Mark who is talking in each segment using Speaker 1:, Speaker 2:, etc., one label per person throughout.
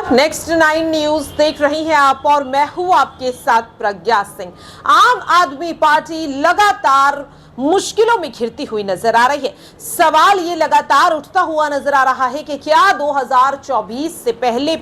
Speaker 1: नमस्कार, next 9 news देख रही हैं आप और मैं हूं आपके साथ प्रज्ञा सिंह। आम आदमी पार्टी लगातार मुश्किलों में घिरती हुई नजर आ रही है। सवाल ये लगातार उठता हुआ नजर आ रहा है कि क्या 2024 से पहले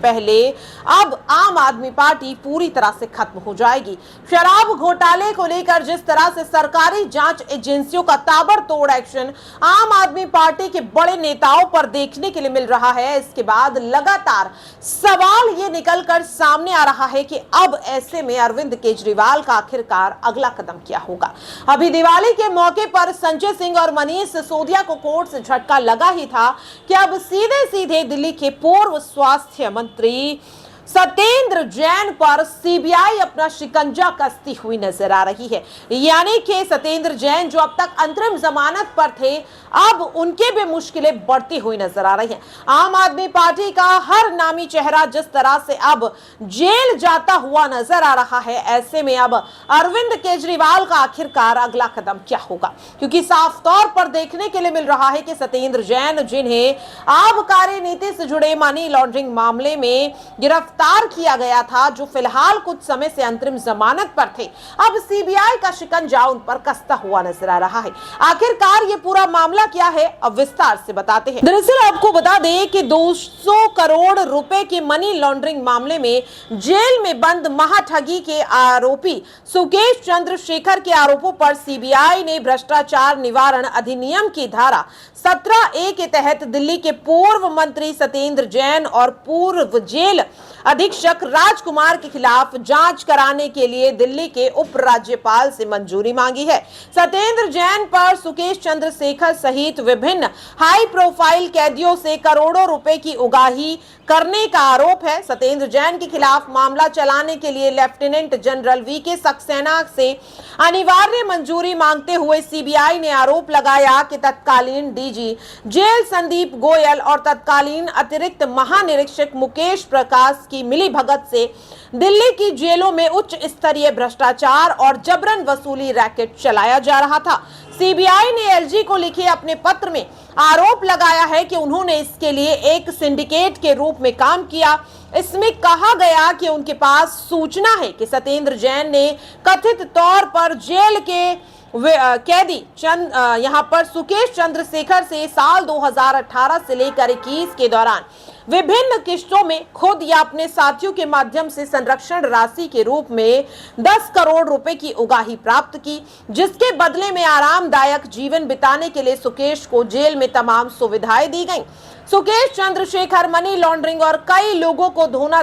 Speaker 1: अब आम आदमी पार्टी पूरी तरह से खत्म हो जाएगी। शराब घोटाले को लेकर जिस तरह से सरकारी जांच एजेंसियों का ताबड़तोड़ एक्शन आम आदमी पार्टी के बड़े नेताओं पर देखने के लिए मिल रहा है, इसके बाद लगातार सवाल ये निकलकर सामने आ रहा है कि अब ऐसे में अरविंद केजरीवाल का आखिरकार अगला कदम क्या होगा। अभी दिवाली के मौके पर संजय सिंह और मनीष सिसोदिया को कोर्ट से झटका लगा ही था कि अब सीधे सीधे दिल्ली के पूर्व स्वास्थ्य मंत्री सत्येंद्र जैन पर सीबीआई अपना शिकंजा कसती हुई नजर आ रही है। यानी कि सत्येंद्र जैन जो अब तक अंतरिम जमानत पर थे, अब उनके भी मुश्किलें बढ़ती हुई नजर आ रही हैं। आम आदमी पार्टी का हर नामी चेहरा जिस तरह से अब जेल जाता हुआ नजर आ रहा है, ऐसे में अब अरविंद केजरीवाल का आखिरकार अगला कदम क्या होगा, क्योंकि साफ तौर पर देखने के लिए मिल रहा है कि सत्येंद्र जैन, जिन्हें आबकारी नीति से जुड़े मनी लॉन्ड्रिंग मामले में गिरफ्तार किया गया था, जो फिलहाल कुछ समय से अंतरिम जमानत पर थे, अब सीबीआई का शिकंजा उन पर कसता हुआ नजर आ रहा है। आखिरकार ये पूरा मामला क्या है, अब विस्तार से बताते हैं। दरअसल आपको बता दें कि 200 करोड़ रुपए के मनी लॉन्ड्रिंग मामले में जेल में बंद महाठगी के आरोपी सुकेश चंद्रशेखर के आरोपों पर सीबीआई ने भ्रष्टाचार निवारण अधिनियम की धारा 17A के तहत दिल्ली के पूर्व मंत्री सत्येंद्र जैन और पूर्व जेल अधीक्षक राजकुमार के खिलाफ जांच कराने के लिए दिल्ली के उपराज्यपाल से मंजूरी मांगी है। सत्येंद्र जैन पर सुकेश चंद्रशेखर सहित विभिन्न हाई प्रोफाइल कैदियों से करोड़ों रुपए की उगाही करने का आरोप है। सत्येंद्र जैन के खिलाफ मामला चलाने के लिए लेफ्टिनेंट जनरल वीके सक्सेना से अनिवार्य मंजूरी मांगते हुए सीबीआई ने आरोप लगाया कि तत्कालीन डीजी जेल संदीप गोयल और तत्कालीन अतिरिक्त महानिरीक्षक मुकेश प्रकाश की मिलीभगत से दिल्ली की जेलों में उच्च स्तरीय भ्रष्टाचार और जबरन वसूली रैकेट चलाया जा रहा था। सीबीआई ने एलजी को लिखे अपने पत्र में आरोप लगाया है कि उन्होंने इसके लिए एक सिंडिकेट के रूप में काम किया। इसमें कहा गया कि उनके पास सूचना है कि सत्येंद्र जैन ने कथित तौर पर जेल के कैदी यहाँ पर सुकेश चंद्रशेखर से साल 2018 से लेकर 21 के दौरान विभिन्न किस्तों में खुद या अपने साथियों के माध्यम से संरक्षण राशि के रूप में 10 करोड़ रुपए की उगाही प्राप्त की, जिसके बदले में आरामदायक जीवन बिताने के लिए सुकेश को जेल में तमाम सुविधाएं दी गईं। सुकेश चंद्रशेखर मनी लॉन्ड्रिंग और कई लोगों को धोखा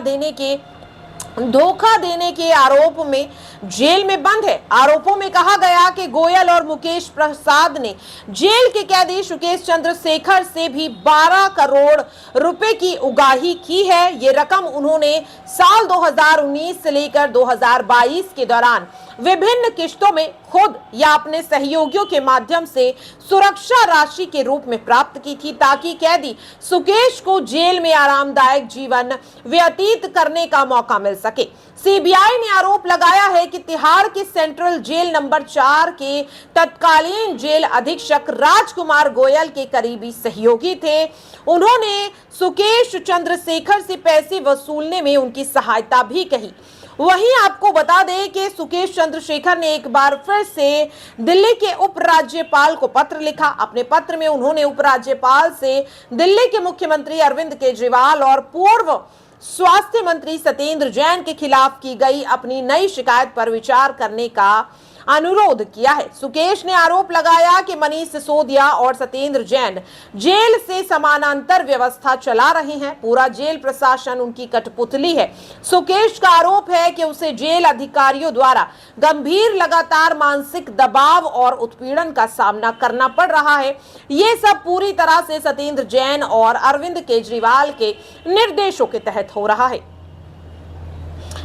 Speaker 1: देने के आरोप में जेल में बंद है। आरोपों में कहा गया कि गोयल और मुकेश प्रसाद ने जेल के कैदी सुकेश चंद्रशेखर से भी 12 करोड़ रुपए की उगाही की है। ये रकम उन्होंने साल 2019 से लेकर 2022 के दौरान विभिन्न किस्तों में खुद या अपने सहयोगियों के माध्यम से सुरक्षा राशि के रूप में प्राप्त की थी, ताकि कैदी सुकेश को जेल में आरामदायक जीवन व्यतीत करने का मौका मिल सके। सीबीआई ने आरोप लगाया है कि तिहाड़ के सेंट्रल जेल नंबर 4 के तत्कालीन जेल अधीक्षक राजकुमार गोयल के करीबी सहयोगी थे। उन्होंने सुकेश चंद्रशेखर से पैसे वसूलने में उनकी सहायता भी कही। वहीं आपको बता दें कि सुकेश चंद्रशेखर ने एक बार फिर से दिल्ली के उपराज्यपाल को पत्र लिखा। अपने पत्र में उन्होंने उपराज्यपाल से दिल्ली के मुख्यमंत्री अरविंद केजरीवाल और पूर्व स्वास्थ्य मंत्री सत्येंद्र जैन के खिलाफ की गई अपनी नई शिकायत पर विचार करने का अनुरोध किया है। सुकेश ने आरोप लगाया कि मनीष सिसोदिया और सत्येंद्र जैन जेल से समानांतर व्यवस्था चला रहे हैं। पूरा जेल प्रशासन उनकी कठपुतली है। सुकेश का आरोप है कि उसे जेल अधिकारियों द्वारा गंभीर लगातार मानसिक दबाव और उत्पीड़न का सामना करना पड़ रहा है। ये सब पूरी तरह से सत्येंद्र जैन और अरविंद केजरीवाल के निर्देशों के तहत हो रहा है।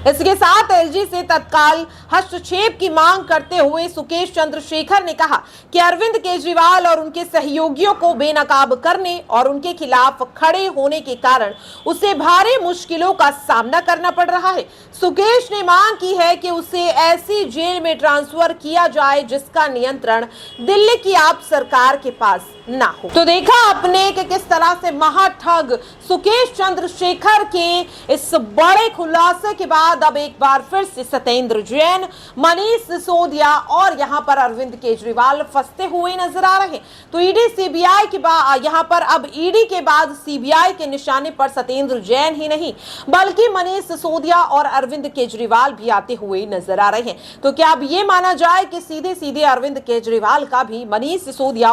Speaker 1: इसके साथ एलजी से तत्काल हस्तक्षेप की मांग करते हुए सुकेश चंद्रशेखर ने कहा कि अरविंद केजरीवाल और उनके सहयोगियों को बेनकाब करने और उनके खिलाफ खड़े होने के कारण उसे भारी मुश्किलों का सामना करना पड़ रहा है। सुकेश ने मांग की है कि उसे ऐसी जेल में ट्रांसफर किया जाए जिसका नियंत्रण दिल्ली की आप सरकार के पास ना हो। तो देखा आपने कि किस तरह से महाठग सुकेश चंद्रशेखर के इस बड़े खुलासे के बाद अब एक बार फिर से सत्येंद्र जैन, मनीष सिसोदिया और यहां पर अरविंद केजरीवाल फंसते हुए नजर आ रहे हैं। तो ईडी सीबीआई के बाद यहां पर अब ईडी के बाद सीबीआई के निशाने पर सत्येंद्र जैन ही नहीं बल्कि मनीष सिसोदिया और अरविंद केजरीवाल भी आते हुए नजर आ रहे हैं। तो क्या अब ये माना जाए कि सीधे सीधे अरविंद केजरीवाल का भी मनीष सिसोदिया